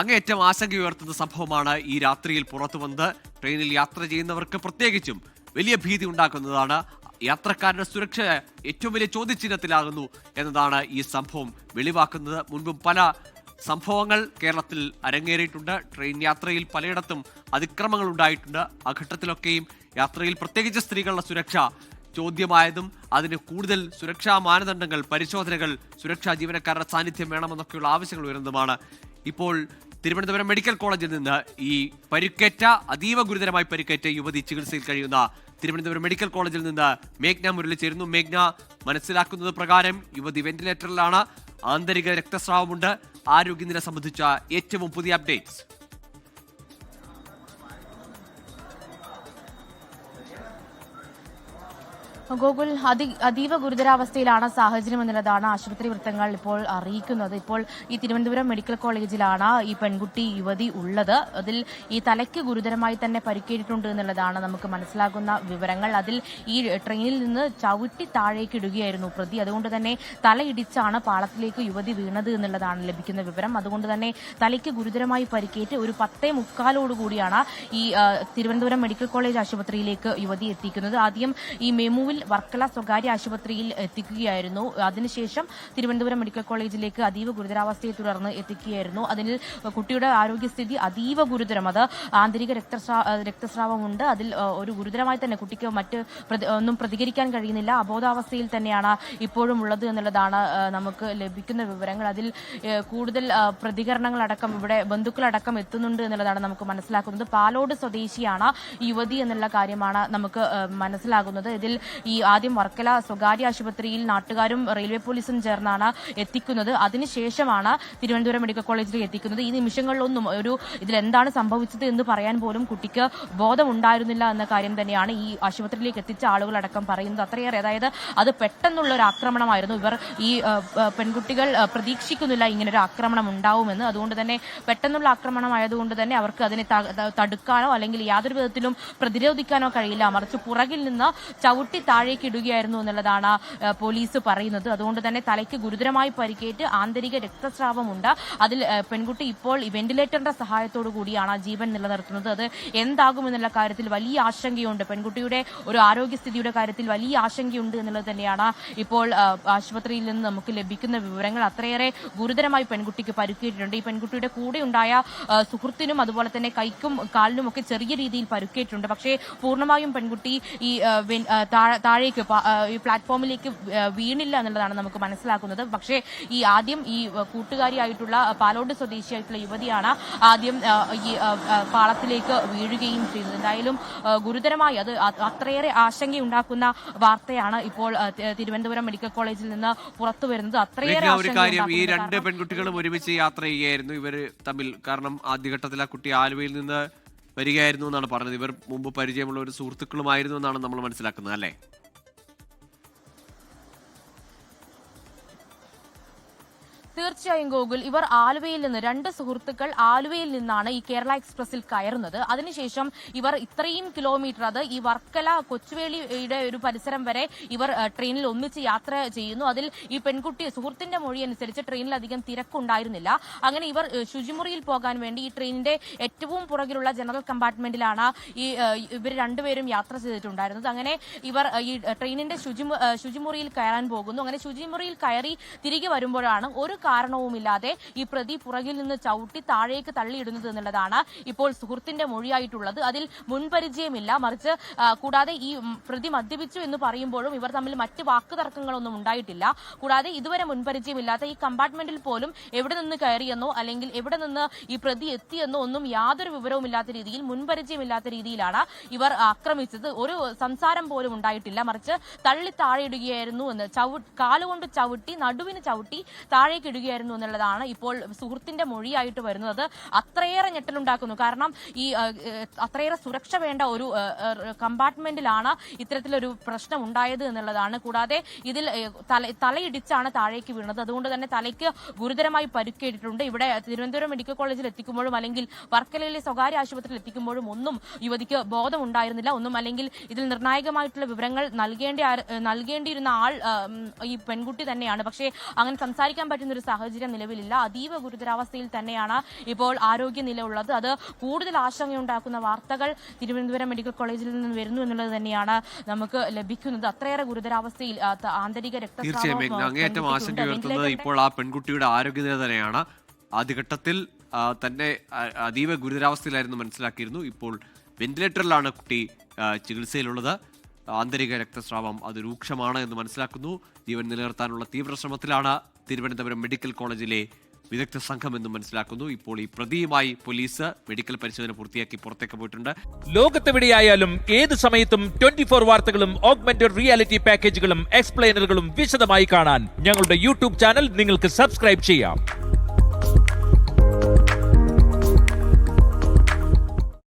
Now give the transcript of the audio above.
അങ്ങേയറ്റം ആശങ്കയുയർത്തുന്ന സംഭവമാണ് ഈ രാത്രിയിൽ പുറത്തു വന്നത്. ട്രെയിനിൽ യാത്ര ചെയ്യുന്നവർക്ക് പ്രത്യേകിച്ചും വലിയ ഭീതി ഉണ്ടാക്കുന്നതാണ്. യാത്രക്കാരുടെ സുരക്ഷ ഏറ്റവും വലിയ ചോദ്യചിഹ്നത്തിലാകുന്നു എന്നതാണ് ഈ സംഭവം വെളിവാക്കുന്നത്. മുൻപും പല സംഭവങ്ങൾ കേരളത്തിൽ അരങ്ങേറിയിട്ടുണ്ട്. ട്രെയിൻ യാത്രയിൽ പലയിടത്തും അതിക്രമങ്ങൾ ഉണ്ടായിട്ടുണ്ട്. ആ ഘട്ടത്തിലൊക്കെയും യാത്രയിൽ പ്രത്യേകിച്ച് സ്ത്രീകളുടെ സുരക്ഷ ചോദ്യമായതും അതിന് കൂടുതൽ സുരക്ഷാ മാനദണ്ഡങ്ങൾ, പരിശോധനകൾ, സുരക്ഷാ ജീവനക്കാരുടെ സാന്നിധ്യം വേണമെന്നൊക്കെയുള്ള ആവശ്യങ്ങൾ ഉയർന്നതുമാണ്. ഇപ്പോൾ തിരുവനന്തപുരം മെഡിക്കൽ കോളേജിൽ നിന്ന് ഈ അതീവ ഗുരുതരമായി പരിക്കേറ്റ യുവതി ചികിത്സയിൽ കഴിയുന്ന തിരുവനന്തപുരം മെഡിക്കൽ കോളേജിൽ നിന്ന് മേഘ്ന മുരളി ചേരുന്നു. മേഘ്ന, മനസ്സിലാക്കുന്നത് പ്രകാരം യുവതി വെന്റിലേറ്ററിലാണ്, ആന്തരിക രക്തസ്രാവമുണ്ട്. ആരോഗ്യനില സംബന്ധിച്ച ഏറ്റവും പുതിയ അപ്ഡേറ്റ്സ്. ഗോകുൽ, അതീവ ഗുരുതരാവസ്ഥയിലാണ് സാഹചര്യം എന്നുള്ളതാണ് ആശുപത്രി വൃത്തങ്ങൾ ഇപ്പോൾ അറിയിക്കുന്നത്. ഇപ്പോൾ ഈ തിരുവനന്തപുരം മെഡിക്കൽ കോളേജിലാണ് ഈ യുവതി ഉള്ളത്. അതിൽ ഈ തലയ്ക്ക് ഗുരുതരമായി തന്നെ പരിക്കേറ്റിട്ടുണ്ട് എന്നുള്ളതാണ് നമുക്ക് മനസ്സിലാകുന്ന വിവരങ്ങൾ. അതിൽ ഈ ട്രെയിനിൽ നിന്ന് ചവിട്ടി താഴേക്ക് ഇടുകയായിരുന്നു പ്രതി. അതുകൊണ്ട് തന്നെ തലയിടിച്ചാണ് പാളത്തിലേക്ക് യുവതി വീണത് എന്നുള്ളതാണ് ലഭിക്കുന്ന വിവരം. അതുകൊണ്ട് തന്നെ തലയ്ക്ക് ഗുരുതരമായി പരിക്കേറ്റ് ഒരു 10:45 ഈ തിരുവനന്തപുരം മെഡിക്കൽ കോളേജ് ആശുപത്രിയിലേക്ക് യുവതി എത്തിക്കുന്നത്. ആദ്യം ഈ മെമുവിൽ വർക്കല സ്വകാര്യ ആശുപത്രിയിൽ എത്തിക്കുകയായിരുന്നു. അതിനുശേഷം തിരുവനന്തപുരം മെഡിക്കൽ കോളേജിലേക്ക് അതീവ ഗുരുതരാവസ്ഥയെ തുടർന്ന് എത്തിക്കുകയായിരുന്നു. അതിൽ കുട്ടിയുടെ ആരോഗ്യസ്ഥിതി അതീവ ഗുരുതരം. അത് ആന്തരിക രക്തസ്രാവമുണ്ട്. അതിൽ ഒരു ഗുരുതരമായി തന്നെ കുട്ടിക്ക് ഒന്നും പ്രതികരിക്കാൻ കഴിയുന്നില്ല. അബോധാവസ്ഥയിൽ തന്നെയാണ് ഇപ്പോഴും ഉള്ളത് എന്നുള്ളതാണ് നമുക്ക് ലഭിക്കുന്ന വിവരങ്ങൾ. അതിൽ കൂടുതൽ പ്രതികരണങ്ങളടക്കം ഇവിടെ ബന്ധുക്കളടക്കം എത്തുന്നുണ്ട് എന്നുള്ളതാണ് നമുക്ക് മനസ്സിലാക്കുന്നത്. പാലോട് സ്വദേശിയാണ് യുവതി എന്നുള്ള കാര്യമാണ് നമുക്ക് മനസ്സിലാകുന്നത്. ഇതിൽ ഈ ആദ്യം വർക്കല സ്വകാര്യ ആശുപത്രിയിൽ നാട്ടുകാരും റെയിൽവേ പോലീസും ചേർന്നാണ് എത്തിക്കുന്നത്. അതിനുശേഷമാണ് തിരുവനന്തപുരം മെഡിക്കൽ കോളേജിലേക്ക് എത്തിക്കുന്നത്. ഈ നിമിഷങ്ങളിലൊന്നും ഇതിലെന്താണ് സംഭവിച്ചത് എന്ന് പറയാൻ പോലും കുട്ടിക്ക് ബോധമുണ്ടായിരുന്നില്ല എന്ന കാര്യം തന്നെയാണ് ഈ ആശുപത്രിയിലേക്ക് എത്തിച്ച ആളുകളടക്കം പറയുന്നത്. അത്രയേറെ, അതായത് അത് പെട്ടെന്നുള്ള ഒരു ആക്രമണമായിരുന്നു. ഇവർ ഈ പെൺകുട്ടികൾ പ്രതീക്ഷിക്കുന്നില്ല ഇങ്ങനൊരു ആക്രമണം ഉണ്ടാവുമെന്ന്. അതുകൊണ്ട് തന്നെ പെട്ടെന്നുള്ള ആക്രമണമായതുകൊണ്ട് തന്നെ അവർക്ക് അതിനെ തടുക്കാനോ അല്ലെങ്കിൽ യാതൊരു വിധത്തിലും പ്രതിരോധിക്കാനോ കഴിയില്ല. മറിച്ച് പുറകിൽ നിന്ന് ചവിട്ടി താഴേക്ക് ഇടുകയായിരുന്നു എന്നുള്ളതാണ് പോലീസ് പറയുന്നത്. അതുകൊണ്ട് തന്നെ തലയ്ക്ക് ഗുരുതരമായി പരിക്കേറ്റ് ആന്തരിക രക്തസ്രാവമുണ്ട്. അതിൽ പെൺകുട്ടി ഇപ്പോൾ വെന്റിലേറ്ററിന്റെ സഹായത്തോടു കൂടിയാണ് ജീവൻ നിലനിർത്തുന്നത്. അത് എന്താകുമെന്നുള്ള കാര്യത്തിൽ വലിയ ആശങ്കയുണ്ട്. പെൺകുട്ടിയുടെ ഒരു ആരോഗ്യസ്ഥിതിയുടെ കാര്യത്തിൽ വലിയ ആശങ്കയുണ്ട് എന്നുള്ളത് തന്നെയാണ് ഇപ്പോൾ ആശുപത്രിയിൽ നിന്ന് നമുക്ക് ലഭിക്കുന്ന വിവരങ്ങൾ. അത്രയേറെ ഗുരുതരമായി പെൺകുട്ടിക്ക് പരിക്കേറ്റിട്ടുണ്ട്. ഈ പെൺകുട്ടിയുടെ കൂടെ ഉണ്ടായ സുഹൃത്തിനും അതുപോലെ തന്നെ കൈക്കും കാലിനും ഒക്കെ ചെറിയ രീതിയിൽ പരിക്കേറ്റിട്ടുണ്ട്. പക്ഷേ പൂർണ്ണമായും പെൺകുട്ടി ഈ താഴേക്ക് ഈ പ്ലാറ്റ്ഫോമിലേക്ക് വീണില്ല എന്നുള്ളതാണ് നമുക്ക് മനസ്സിലാക്കുന്നത്. പക്ഷേ ഈ ആദ്യം ഈ കൂട്ടുകാരിയായിട്ടുള്ള പാലോട് സ്വദേശിയായിട്ടുള്ള യുവതിയാണ് ആദ്യം ഈ പാളത്തിലേക്ക് വീഴുകയും ചെയ്തത്. എന്തായാലും ഗുരുതരമായി അത് അത്രയേറെ ആശങ്കയുണ്ടാക്കുന്ന വാർത്തയാണ് ഇപ്പോൾ തിരുവനന്തപുരം മെഡിക്കൽ കോളേജിൽ നിന്ന് പുറത്തു വരുന്നത്. അത്രയേറെ ഈ രണ്ട് പെൺകുട്ടികളും ഒരുമിച്ച് യാത്ര ചെയ്യുകയായിരുന്നു ഇവർ തമ്മിൽ. കാരണം ആദ്യഘട്ടത്തിൽ ആ കുട്ടി ആലുവയിൽ നിന്ന് വരികയായിരുന്നു എന്നാണ് പറഞ്ഞത്. ഇവർ മുമ്പ് പരിചയമുള്ള ഒരു സുഹൃത്തുക്കളുമായിരുന്നു എന്നാണ് നമ്മൾ മനസ്സിലാക്കുന്നത്, അല്ലേ? തീർച്ചയായും ഗോകുൽ, ഇവർ ആലുവയിൽ നിന്ന്, രണ്ട് സുഹൃത്തുക്കൾ ആലുവയിൽ നിന്നാണ് ഈ കേരള എക്സ്പ്രസിൽ കയറുന്നത്. അതിനുശേഷം ഇവർ ഇത്രയും കിലോമീറ്റർ, അത് ഈ വർക്കല കൊച്ചുവേളിയുടെ ഒരു പരിസരം വരെ ഇവർ ട്രെയിനിൽ ഒന്നിച്ച് യാത്ര ചെയ്യുന്നു. അതിൽ ഈ പെൺകുട്ടി സുഹൃത്തിന്റെ മൊഴി അനുസരിച്ച് ട്രെയിനിൽ അധികം തിരക്കുണ്ടായിരുന്നില്ല. അങ്ങനെ ഇവർ ശുചിമുറിയിൽ പോകാൻ വേണ്ടി ഈ ട്രെയിനിന്റെ ഏറ്റവും പുറകിലുള്ള ജനറൽ കമ്പാർട്ട്മെന്റിലാണ് ഇവർ രണ്ടുപേരും യാത്ര ചെയ്തിട്ടുണ്ടായിരുന്നത്. അങ്ങനെ ഇവർ ഈ ട്രെയിനിന്റെ ശുചിമുറിയിൽ കയറാൻ പോകുന്നു. അങ്ങനെ ശുചിമുറിയിൽ കയറി തിരികെ വരുമ്പോഴാണ് ഒരു കാരണവുമില്ലാതെ ഈ പ്രതി പുറകിൽ നിന്ന് ചവിട്ടി താഴേക്ക് തള്ളിയിടുന്നത് എന്നുള്ളതാണ് ഇപ്പോൾ സുഹൃത്തിന്റെ മൊഴിയായിട്ടുള്ളത്. അതിൽ മുൻപരിചയമില്ല, മറിച്ച് കൂടാതെ ഈ പ്രതി മദ്യപിച്ചു എന്ന് പറയുമ്പോഴും ഇവർ തമ്മിൽ മറ്റ് വാക്കുതർക്കങ്ങളൊന്നും ഉണ്ടായിട്ടില്ല. കൂടാതെ ഇതുവരെ മുൻപരിചയമില്ലാത്ത ഈ കമ്പാർട്ട്മെന്റിൽ പോലും എവിടെ നിന്ന് കയറിയെന്നോ അല്ലെങ്കിൽ എവിടെ നിന്ന് ഈ പ്രതി എത്തിയെന്നോ ഒന്നും യാതൊരു വിവരവുമില്ലാത്ത രീതിയിൽ, മുൻപരിചയമില്ലാത്ത രീതിയിലാണ് ഇവർ ആക്രമിച്ചത്. ഒരു സംസാരം പോലും ഉണ്ടായിട്ടില്ല, മറിച്ച് തള്ളി താഴെയിടുകയായിരുന്നു എന്ന്, കാലുകൊണ്ട് ചവിട്ടി, നടുവിന് ചവിട്ടി താഴേക്ക് ഇടുകയായിരുന്നു എന്നുള്ളതാണ് ഇപ്പോൾ സുഹൃത്തിന്റെ മൊഴിയായിട്ട് വരുന്നത്. അത്രയേറെ ഞെട്ടലുണ്ടാക്കുന്നു. കാരണം ഈ അത്രയേറെ സുരക്ഷ വേണ്ട ഒരു കമ്പാർട്ട്മെന്റിലാണ് ഇത്തരത്തിലൊരു പ്രശ്നം ഉണ്ടായത് എന്നുള്ളതാണ്. കൂടാതെ ഇതിൽ തലയിടിച്ചാണ് താഴേക്ക് വീണത്. അതുകൊണ്ട് തന്നെ തലയ്ക്ക് ഗുരുതരമായി പരിക്കേറ്റിട്ടുണ്ട്. ഇവിടെ തിരുവനന്തപുരം മെഡിക്കൽ കോളേജിൽ എത്തിക്കുമ്പോഴും അല്ലെങ്കിൽ വർക്കലയിലെ സ്വകാര്യ ആശുപത്രിയിൽ എത്തിക്കുമ്പോഴും ഒന്നും യുവതിക്ക് ബോധമുണ്ടായിരുന്നില്ല. ഒന്നും അല്ലെങ്കിൽ ഇതിൽ നിർണായകമായിട്ടുള്ള വിവരങ്ങൾ നൽകേണ്ടിയിരുന്ന ആൾ ഈ പെൺകുട്ടി തന്നെയാണ്. പക്ഷേ അങ്ങനെ സംസാരിക്കാൻ പറ്റുന്ന ഒരു ഒരു സാഹചര്യം നിലവിലില്ല. അതീവ ഗുരുതരാവസ്ഥയിൽ തന്നെയാണ് ഇപ്പോൾ ആരോഗ്യനില ഉള്ളത്. അത് കൂടുതൽ ആശങ്കയുണ്ടാക്കുന്ന വാർത്തകൾ തിരുവനന്തപുരം മെഡിക്കൽ കോളേജിൽ നിന്ന് വരുന്നു എന്നുള്ളത് തന്നെയാണ് നമുക്ക് ലഭിക്കുന്നത്. അത്രയേറെ ഗുരുതരാവസ്ഥയിൽ ആന്തരിക തീർച്ചയായും അങ്ങേയറ്റം ആശങ്ക ഉയർത്തുന്നത് ഇപ്പോൾ ആ പെൺകുട്ടിയുടെ ആരോഗ്യനില തന്നെയാണ്. ആദ്യഘട്ടത്തിൽ തന്നെ അതീവ ഗുരുതരാവസ്ഥയിലായിരുന്നു മനസ്സിലാക്കിയിരുന്നു. ഇപ്പോൾ വെന്റിലേറ്ററിലാണ് കുട്ടി ചികിത്സയിലുള്ളത്. ആന്തരിക രക്തസ്രാവം അത് രൂക്ഷമാണ് എന്ന് മനസ്സിലാക്കുന്നു. ജീവൻ നിലനിർത്താനുള്ള തീവ്ര ശ്രമത്തിലാണ് തിരുവനന്തപുരം മെഡിക്കൽ കോളേജിലെ വിദഗ്ധ സംഘം എന്ന് മനസ്സിലാക്കുന്നു. ഇപ്പോൾ ഈ പ്രതിയുമായി പോലീസ് മെഡിക്കൽ പരിശോധന പൂർത്തിയാക്കി പുറത്തേക്ക് പോയിട്ടുണ്ട്. ലോകത്തെവിടെയായാലും ഏത് സമയത്തും 24 വാർത്തകളും ഓഗ്മെന്റഡ് റിയാലിറ്റി പാക്കേജുകളും എക്സ്പ്ലെയിനറുകളും വിശദമായി കാണാൻ ഞങ്ങളുടെ യൂട്യൂബ് ചാനൽ നിങ്ങൾക്ക് സബ്സ്ക്രൈബ് ചെയ്യാം.